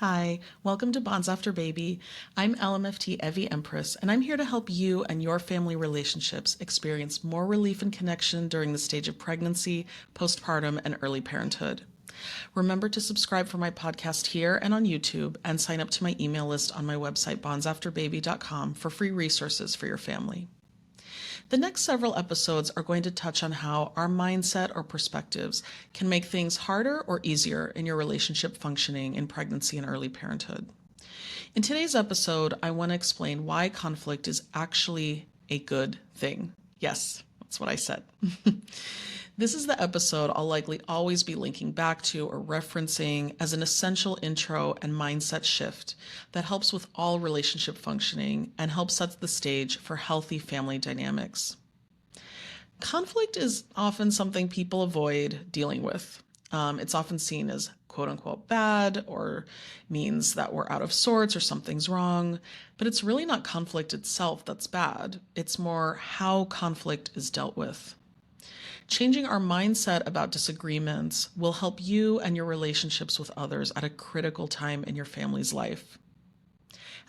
Hi, welcome to Bonds After Baby. I'm LMFT Evie Empress, and I'm here to help you and your family relationships experience more relief and connection during the stage of pregnancy, postpartum, and early parenthood. Remember to subscribe for my podcast here and on YouTube, and sign up to my email list on my website, bondsafterbaby.com, for free resources for your family. The next several episodes are going to touch on how our mindset or perspectives can make things harder or easier in your relationship functioning in pregnancy and early parenthood. In today's episode, I want to explain why conflict is actually a good thing. Yes, that's what I said. This is the episode I'll likely always be linking back to or referencing as an essential intro and mindset shift that helps with all relationship functioning and helps set the stage for healthy family dynamics. Conflict is often something people avoid dealing with. It's often seen as quote unquote bad or means that we're out of sorts or something's wrong, but it's really not conflict itself that's bad. It's more how conflict is dealt with. Changing our mindset about disagreements will help you and your relationships with others at a critical time in your family's life.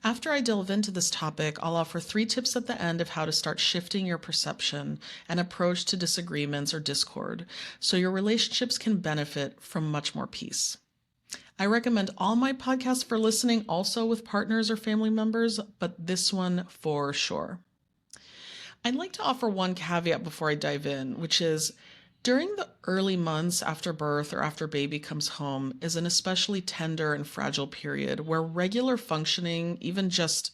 After I delve into this topic, I'll offer 3 tips at the end of how to start shifting your perception and approach to disagreements or discord so your relationships can benefit from much more peace. I recommend all my podcasts for listening also with partners or family members, but this one for sure. I'd like to offer one caveat before I dive in, which is during the early months after birth or after baby comes home is an especially tender and fragile period where regular functioning, even just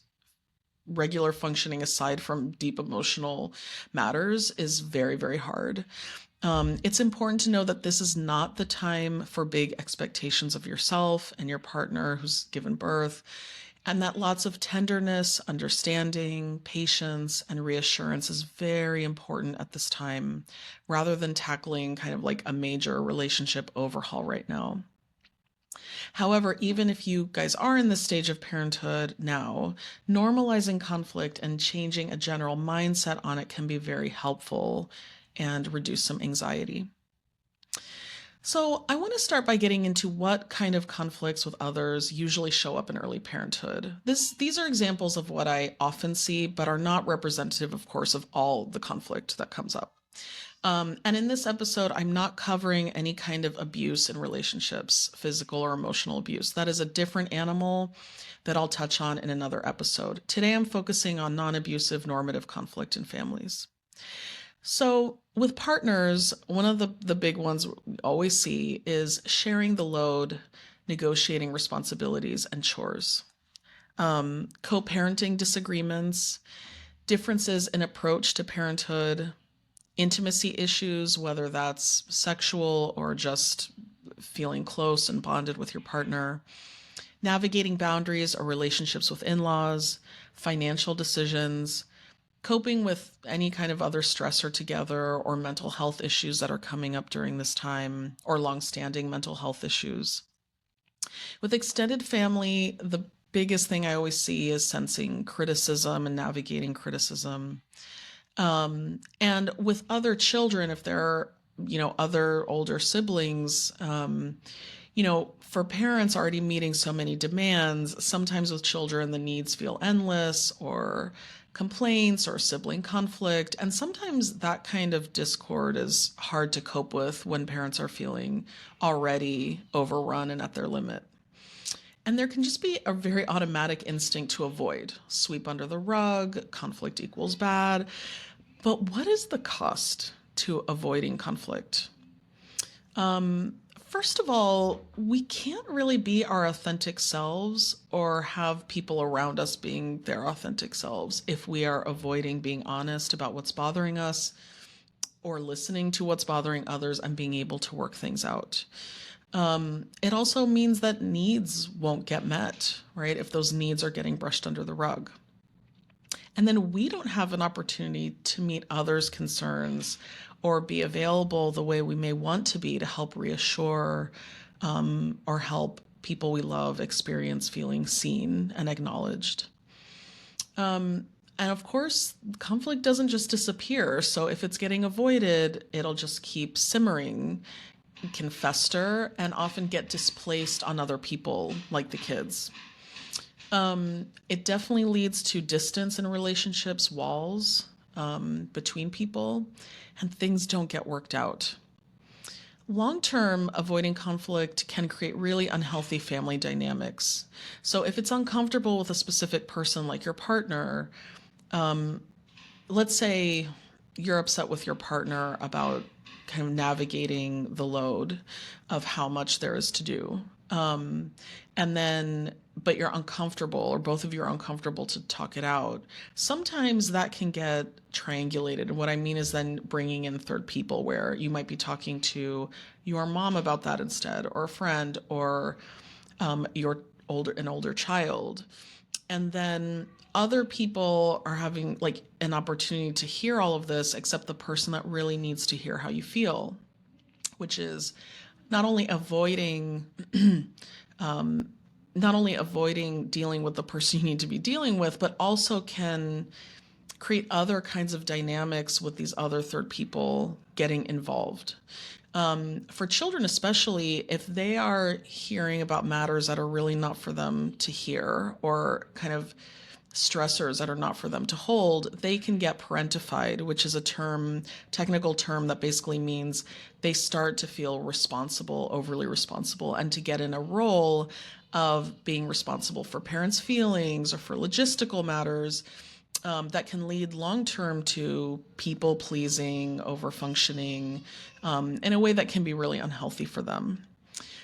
regular functioning aside from deep emotional matters, is very, very hard. It's important to know that this is not the time for big expectations of yourself and your partner who's given birth, and that lots of tenderness, understanding, patience, and reassurance is very important at this time, rather than tackling kind of like a major relationship overhaul right now. However, even if you guys are in this stage of parenthood now, normalizing conflict and changing a general mindset on it can be very helpful and reduce some anxiety. So I want to start by getting into what kind of conflicts with others usually show up in early parenthood. These are examples of what I often see, but are not representative, of course, of all the conflict that comes up. And in this episode, I'm not covering any kind of abuse in relationships, physical or emotional abuse. That is a different animal that I'll touch on in another episode. Today, I'm focusing on non-abusive normative conflict in families. So with partners, one of the big ones we always see is sharing the load, negotiating responsibilities and chores, co-parenting disagreements, differences in approach to parenthood, intimacy issues, whether that's sexual or just feeling close and bonded with your partner, navigating boundaries or relationships with in-laws, financial decisions, coping with any kind of other stressor together or mental health issues that are coming up during this time or longstanding mental health issues. With extended family, the biggest thing I always see is sensing criticism and navigating criticism. And with other children, if there are, other older siblings, for parents already meeting so many demands, sometimes with children, the needs feel endless or complaints or sibling conflict. And sometimes that kind of discord is hard to cope with when parents are feeling already overrun and at their limit. And there can just be a very automatic instinct to avoid, sweep under the rug, conflict equals bad. But what is the cost to avoiding conflict? First of all, we can't really be our authentic selves or have people around us being their authentic selves if we are avoiding being honest about what's bothering us or listening to what's bothering others and being able to work things out. It also means that needs won't get met, right? If those needs are getting brushed under the rug. And then we don't have an opportunity to meet others' concerns or be available the way we may want to be to help reassure or help people we love experience feeling seen and acknowledged. And of course, conflict doesn't just disappear. So if it's getting avoided, it'll just keep simmering can fester and often get displaced on other people, like the kids. It definitely leads to distance in relationships, walls between people, and things don't get worked out. Long term, avoiding conflict can create really unhealthy family dynamics. So, if it's uncomfortable with a specific person, like your partner, let's say you're upset with your partner about kind of navigating the load of how much there is to do. And then, but you're uncomfortable, or both of you are uncomfortable to talk it out. Sometimes that can get triangulated. And what I mean is then bringing in third people, where you might be talking to your mom about that instead, or a friend, or an older child. And then other people are having like an opportunity to hear all of this, except the person that really needs to hear how you feel, which is not only avoiding dealing with the person you need to be dealing with, but also can create other kinds of dynamics with these other third people getting involved. For children, especially, if they are hearing about matters that are really not for them to hear, or kind of stressors that are not for them to hold, they can get parentified, which is a technical term that basically means they start to feel responsible, overly responsible, and to get in a role of being responsible for parents' feelings or for logistical matters. That can lead long term to people pleasing, over functioning, in a way that can be really unhealthy for them.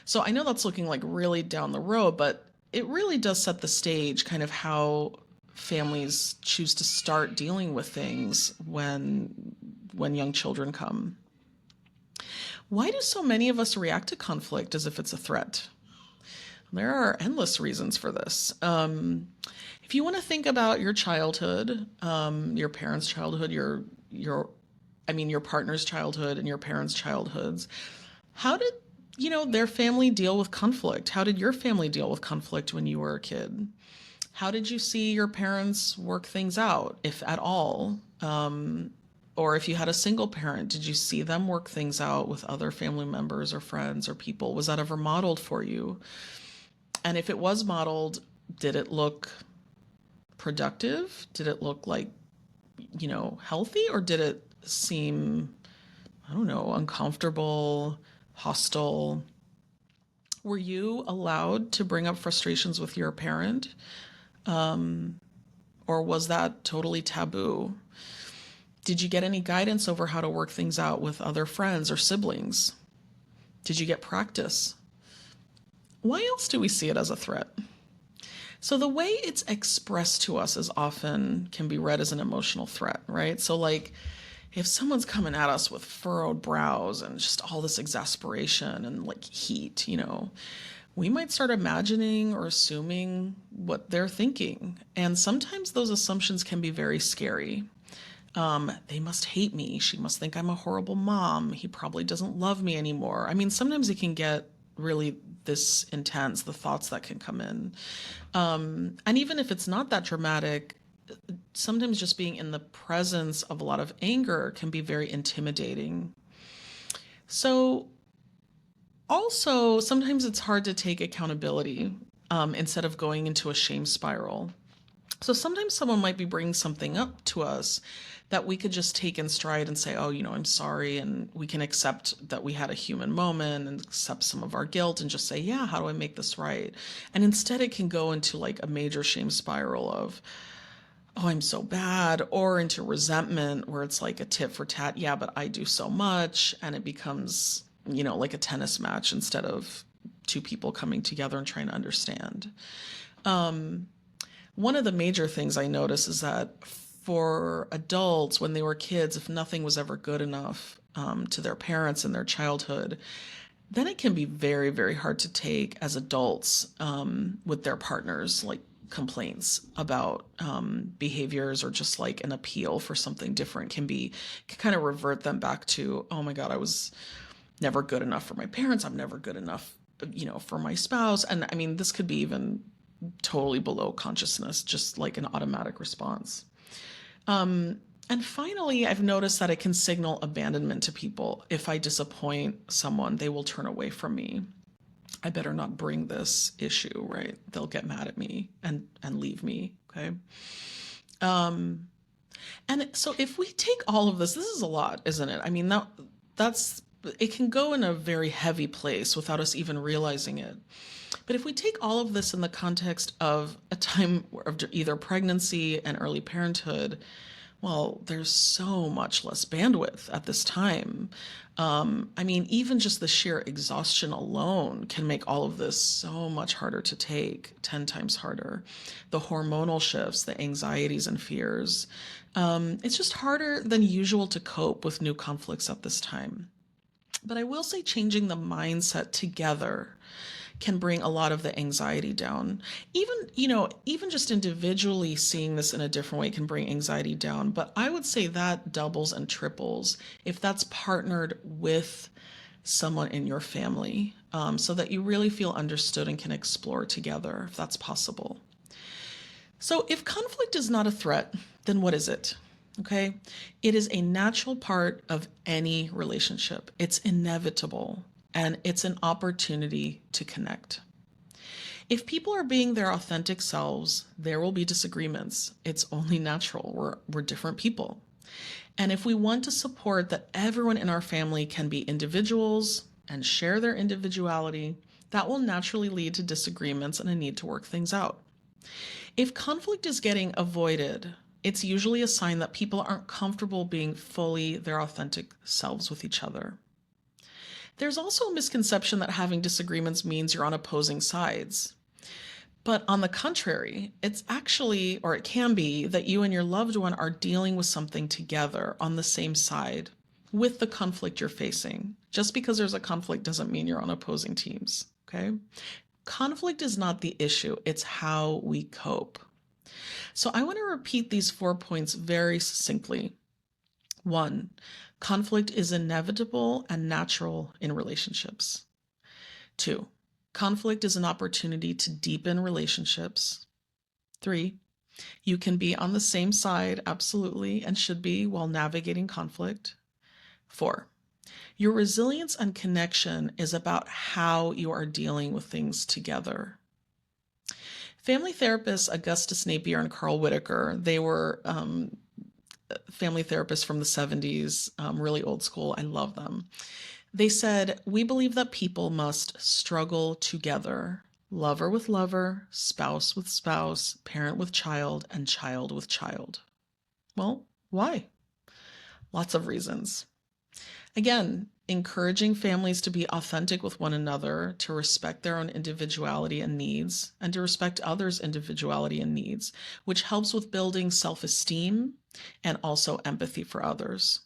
So I know that's looking like really down the road, but it really does set the stage, kind of how families choose to start dealing with things when young children come. Why do so many of us react to conflict as if it's a threat? There are endless reasons for this. If you want to think about your childhood, your parents' childhood, your partner's childhood and your parents' childhoods, how did their family deal with conflict? How did your family deal with conflict when you were a kid? How did you see your parents work things out, if at all? Or if you had a single parent, did you see them work things out with other family members or friends or people? Was that ever modeled for you? And if it was modeled, did it look productive? Did it look like, healthy? Or did it seem, I don't know, uncomfortable, hostile? Were you allowed to bring up frustrations with your parent? Or was that totally taboo? Did you get any guidance over how to work things out with other friends or siblings? Did you get practice? Why else do we see it as a threat? So the way it's expressed to us can be read as an emotional threat, right? So like if someone's coming at us with furrowed brows and just all this exasperation and like heat, we might start imagining or assuming what they're thinking. And sometimes those assumptions can be very scary. They must hate me. She must think I'm a horrible mom. He probably doesn't love me anymore. I mean, sometimes it can get really this intense, the thoughts that can come in. And even if it's not that dramatic, sometimes just being in the presence of a lot of anger can be very intimidating. So also, sometimes it's hard to take accountability instead of going into a shame spiral. So sometimes someone might be bringing something up to us that we could just take in stride and say, oh, I'm sorry. And we can accept that we had a human moment and accept some of our guilt and just say, yeah, how do I make this right? And instead it can go into like a major shame spiral of, oh, I'm so bad, or into resentment where it's like a tit for tat. Yeah, but I do so much. And it becomes, like a tennis match instead of two people coming together and trying to understand. One of the major things I notice is that for adults, when they were kids, if nothing was ever good enough to their parents in their childhood, then it can be very, very hard to take as adults with their partners, like complaints about behaviors or just like an appeal for something different can kind of revert them back to, oh my God, I was never good enough for my parents. I'm never good enough, for my spouse. And I mean, this could be even totally below consciousness, just like an automatic response. And finally, I've noticed that it can signal abandonment to people. If I disappoint someone, they will turn away from me. I better not bring this issue, right? They'll get mad at me and leave me, okay? And so if we take all of this is a lot, isn't it? I mean, that's it can go in a very heavy place without us even realizing it. But if we take all of this in the context of a time of either pregnancy and early parenthood, well, there's so much less bandwidth at this time. I mean, even just the sheer exhaustion alone can make all of this so much harder to take, 10 times harder. The hormonal shifts, the anxieties and fears. It's just harder than usual to cope with new conflicts at this time. But I will say changing the mindset together can bring a lot of the anxiety down. Even just individually seeing this in a different way can bring anxiety down. But I would say that doubles and triples if that's partnered with someone in your family, so that you really feel understood and can explore together if that's possible. So if conflict is not a threat, then what is it? Okay. It is a natural part of any relationship. It's inevitable and it's an opportunity to connect. If people are being their authentic selves, there will be disagreements. It's only natural. We're different people. And if we want to support that everyone in our family can be individuals and share their individuality, that will naturally lead to disagreements and a need to work things out. If conflict is getting avoided, it's usually a sign that people aren't comfortable being fully their authentic selves with each other. There's also a misconception that having disagreements means you're on opposing sides. But on the contrary, it's actually, or it can be, that you and your loved one are dealing with something together on the same side with the conflict you're facing. Just because there's a conflict doesn't mean you're on opposing teams, okay? Conflict is not the issue, it's how we cope. So I want to repeat these 4 points very succinctly. 1, conflict is inevitable and natural in relationships. 2, conflict is an opportunity to deepen relationships. 3, you can be on the same side, absolutely, and should be while navigating conflict. 4, your resilience and connection is about how you are dealing with things together. Family therapists Augustus Napier and Carl Whitaker, they were family therapists from the 70s, really old school. I love them. They said, we believe that people must struggle together, lover with lover, spouse with spouse, parent with child, and child with child. Well, why? Lots of reasons. Again, encouraging families to be authentic with one another, to respect their own individuality and needs, and to respect others' individuality and needs, which helps with building self-esteem and also empathy for others.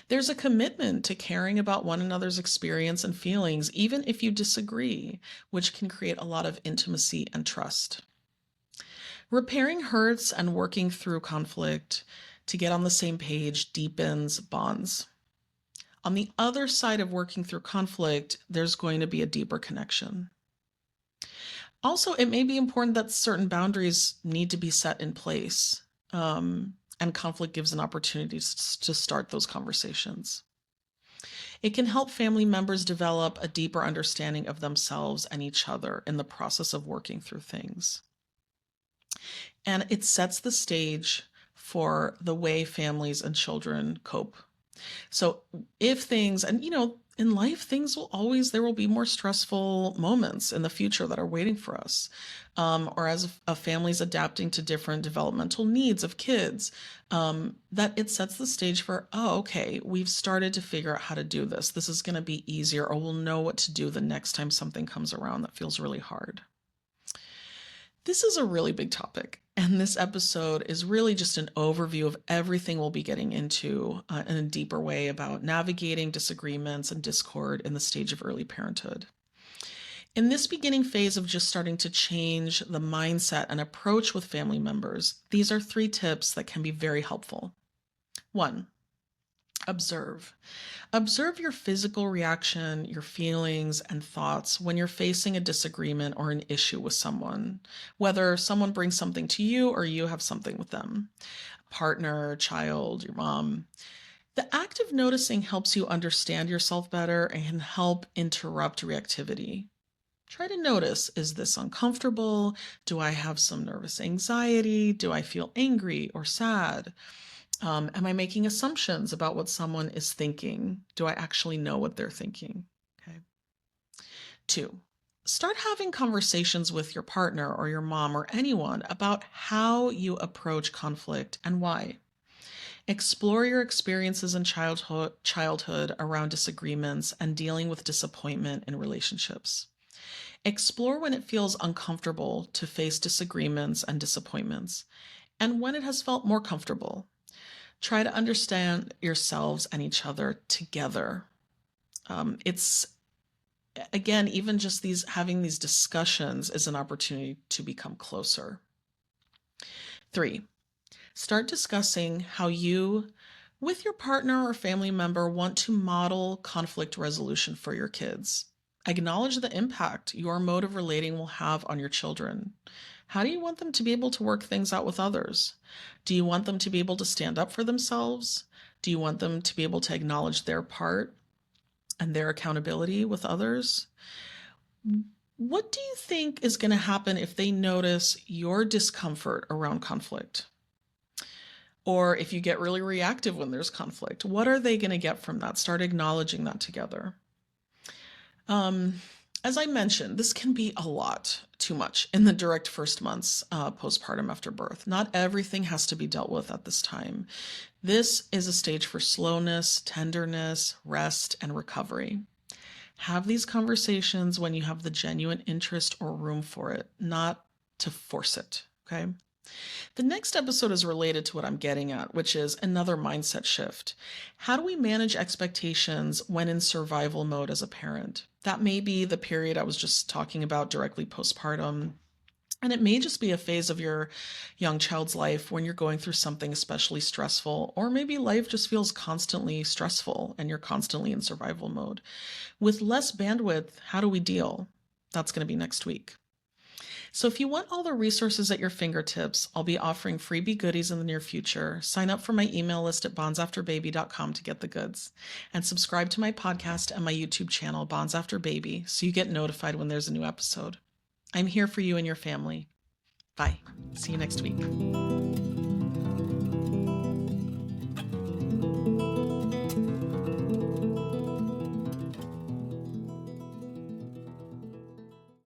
There's a commitment to caring about one another's experience and feelings, even if you disagree, which can create a lot of intimacy and trust. Repairing hurts and working through conflict to get on the same page deepens bonds. On the other side of working through conflict, there's going to be a deeper connection. Also, it may be important that certain boundaries need to be set in place, and conflict gives an opportunity to start those conversations. It can help family members develop a deeper understanding of themselves and each other in the process of working through things. And it sets the stage for the way families and children cope. So if things, and in life, there will be more stressful moments in the future that are waiting for us. Or as a family's adapting to different developmental needs of kids, that it sets the stage for, okay, we've started to figure out how to do this. This is going to be easier, or we'll know what to do the next time something comes around that feels really hard. This is a really big topic, and this episode is really just an overview of everything we'll be getting into in a deeper way about navigating disagreements and discord in the stage of early parenthood. In this beginning phase of just starting to change the mindset and approach with family members, these are 3 tips that can be very helpful. 1, Observe. Observe your physical reaction, your feelings, and thoughts when you're facing a disagreement or an issue with someone, whether someone brings something to you or you have something with them, partner, child, your mom. The act of noticing helps you understand yourself better and can help interrupt reactivity. Try to notice, is this uncomfortable? Do I have some nervous anxiety? Do I feel angry or sad? Am I making assumptions about what someone is thinking? Do I actually know what they're thinking? Okay. 2, start having conversations with your partner or your mom or anyone about how you approach conflict and why. Explore your experiences in childhood around disagreements and dealing with disappointment in relationships. Explore when it feels uncomfortable to face disagreements and disappointments, and when it has felt more comfortable. Try to understand yourselves and each other together. It's again, even just having these discussions is an opportunity to become closer. 3, start discussing how you, with your partner or family member, want to model conflict resolution for your kids. Acknowledge the impact your mode of relating will have on your children. How do you want them to be able to work things out with others? Do you want them to be able to stand up for themselves? Do you want them to be able to acknowledge their part and their accountability with others? What do you think is going to happen if they notice your discomfort around conflict? Or if you get really reactive when there's conflict, what are they going to get from that? Start acknowledging that together. As I mentioned, this can be a lot too much in the direct first months postpartum after birth. Not everything has to be dealt with at this time. This is a stage for slowness, tenderness, rest, and recovery. Have these conversations when you have the genuine interest or room for it, not to force it, okay? The next episode is related to what I'm getting at, which is another mindset shift. How do we manage expectations when in survival mode as a parent? That may be the period I was just talking about directly postpartum. And it may just be a phase of your young child's life when you're going through something especially stressful, or maybe life just feels constantly stressful and you're constantly in survival mode. With less bandwidth, how do we deal? That's going to be next week. So if you want all the resources at your fingertips, I'll be offering freebie goodies in the near future. Sign up for my email list at bondsafterbaby.com to get the goods. And subscribe to my podcast and my YouTube channel, Bonds After Baby, so you get notified when there's a new episode. I'm here for you and your family. Bye. See you next week.